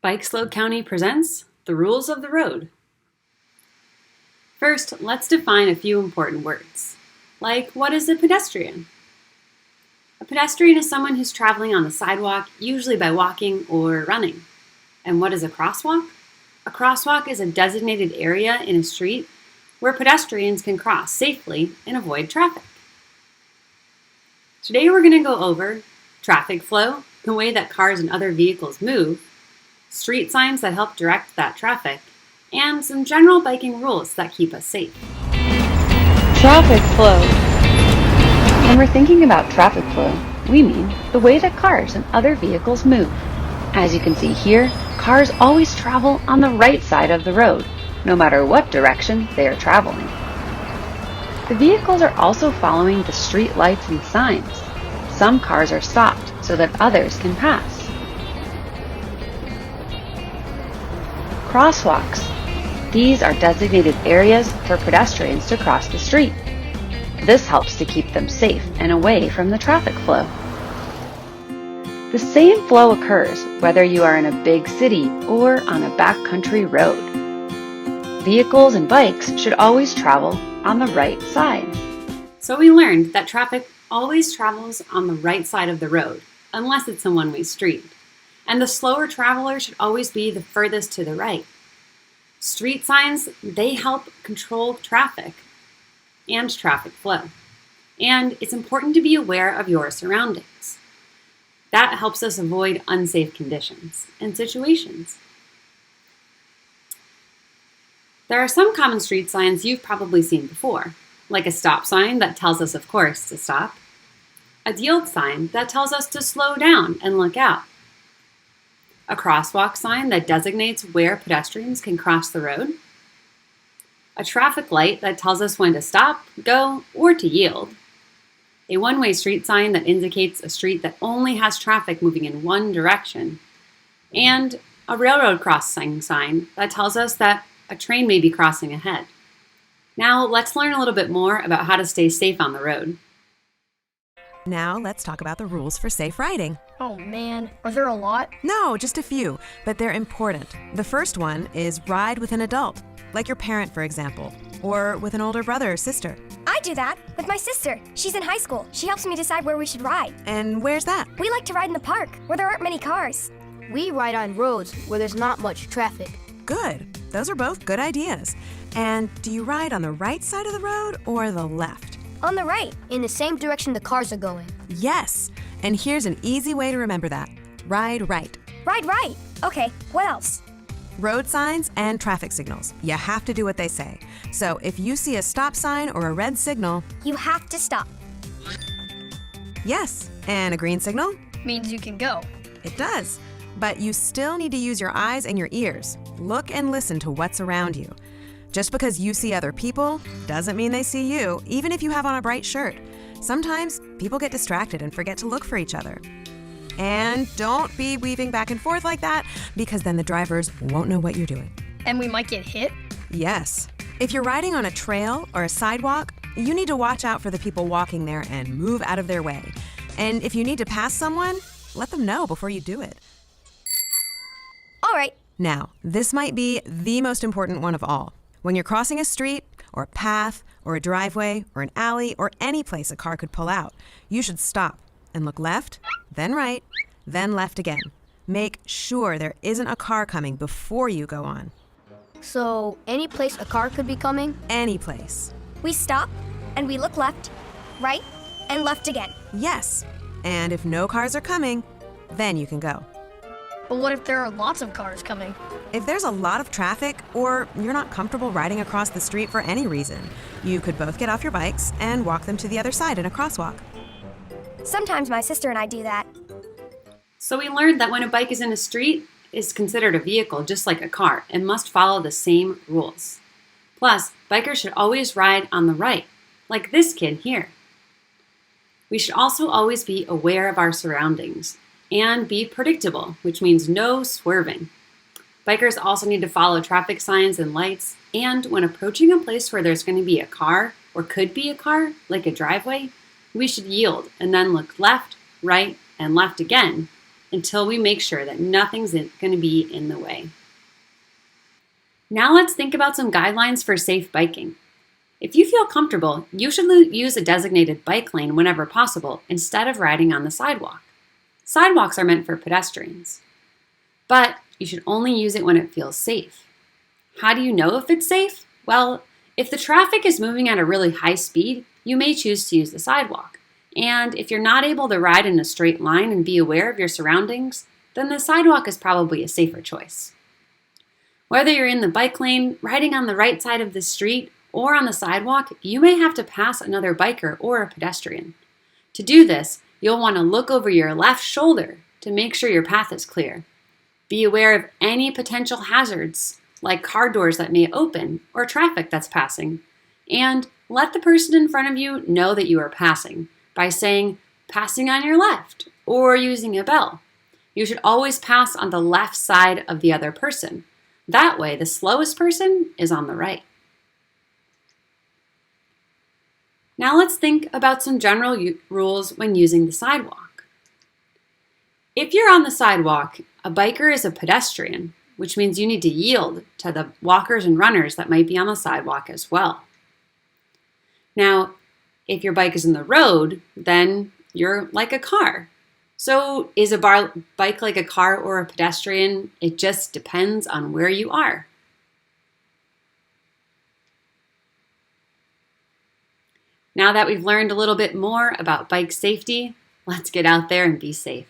Bike Slope County presents The Rules of the Road. First, let's define a few important words, like what is a pedestrian? A pedestrian is someone who's traveling on the sidewalk, usually by walking or running. And what is a crosswalk? A crosswalk is a designated area in a street where pedestrians can cross safely and avoid traffic. Today we're going to go over traffic flow, the way that cars and other vehicles move, street signs that help direct that traffic, and some general biking rules that keep us safe. Traffic flow. When we're thinking about traffic flow, we mean the way that cars and other vehicles move. As you can see here, cars always travel on the right side of the road, no matter what direction they are traveling. The vehicles are also following the street lights and signs. Some cars are stopped so that others can pass. Crosswalks. These are designated areas for pedestrians to cross the street. This helps to keep them safe and away from the traffic flow. The same flow occurs whether you are in a big city or on a backcountry road. Vehicles and bikes should always travel on the right side. So we learned that traffic always travels on the right side of the road, unless it's a one-way street. And the slower traveler should always be the furthest to the right. Street signs, they help control traffic and traffic flow. And it's important to be aware of your surroundings. That helps us avoid unsafe conditions and situations. There are some common street signs you've probably seen before, like a stop sign that tells us, of course, to stop, a yield sign that tells us to slow down and look out, a crosswalk sign that designates where pedestrians can cross the road, a traffic light that tells us when to stop, go, or to yield, a one-way street sign that indicates a street that only has traffic moving in one direction, and a railroad crossing sign that tells us that a train may be crossing ahead. Now let's learn a little bit more about how to stay safe on the road. Now let's talk about the rules for safe riding. Oh man, are there a lot? No, just a few, but they're important. The first one is ride with an adult, like your parent, for example, or with an older brother or sister. I do that with my sister. She's in high school. She helps me decide where we should ride. And where's that? We like to ride in the park, where there aren't many cars. We ride on roads where there's not much traffic. Good. Those are both good ideas. And do you ride on the right side of the road or the left? On the right. In the same direction the cars are going. Yes. And here's an easy way to remember that. Ride right. Ride right. Okay, what else? Road signs and traffic signals. You have to do what they say. So if you see a stop sign or a red signal, You have to stop. yes. And a green signal? Means you can go. It does. But you still need to use your eyes and your ears. Look and listen to what's around you. Just because you see other people doesn't mean they see you, even if you have on a bright shirt. Sometimes people get distracted and forget to look for each other. And don't be weaving back and forth like that, because then the drivers won't know what you're doing. And we might get hit? Yes. If you're riding on a trail or a sidewalk, you need to watch out for the people walking there and move out of their way. And if you need to pass someone, let them know before you do it. All right. Now, this might be the most important one of all. When you're crossing a street, or a path, or a driveway, or an alley, or any place a car could pull out, you should stop and look left, then right, then left again. Make sure there isn't a car coming before you go on. So, any place a car could be coming? Any place. We stop, and we look left, right, and left again. Yes. And if no cars are coming, then you can go. But what if there are lots of cars coming? If there's a lot of traffic, or you're not comfortable riding across the street for any reason, you could both get off your bikes and walk them to the other side in a crosswalk. Sometimes my sister and I do that. So we learned that when a bike is in a street, it's considered a vehicle just like a car and must follow the same rules. Plus, bikers should always ride on the right, like this kid here. We should also always be aware of our surroundings and be predictable, which means no swerving. Bikers also need to follow traffic signs and lights, and when approaching a place where there's going to be a car or could be a car, like a driveway, we should yield and then look left, right, and left again until we make sure that nothing's going to be in the way. Now let's think about some guidelines for safe biking. If you feel comfortable, you should use a designated bike lane whenever possible instead of riding on the sidewalk. Sidewalks are meant for pedestrians, but you should only use it when it feels safe. How do you know if it's safe? Well, if the traffic is moving at a really high speed, you may choose to use the sidewalk. And if you're not able to ride in a straight line and be aware of your surroundings, then the sidewalk is probably a safer choice. Whether you're in the bike lane, riding on the right side of the street, or on the sidewalk, you may have to pass another biker or a pedestrian. To do this, you'll want to look over your left shoulder to make sure your path is clear. Be aware of any potential hazards, like car doors that may open or traffic that's passing. And let the person in front of you know that you are passing by saying, "passing on your left," or using a bell. You should always pass on the left side of the other person. That way, the slowest person is on the right. Now let's think about some general rules when using the sidewalk. If you're on the sidewalk, a biker is a pedestrian, which means you need to yield to the walkers and runners that might be on the sidewalk as well. Now, if your bike is in the road, then you're like a car. So is a bike like a car or a pedestrian? It just depends on where you are. Now that we've learned a little bit more about bike safety, let's get out there and be safe.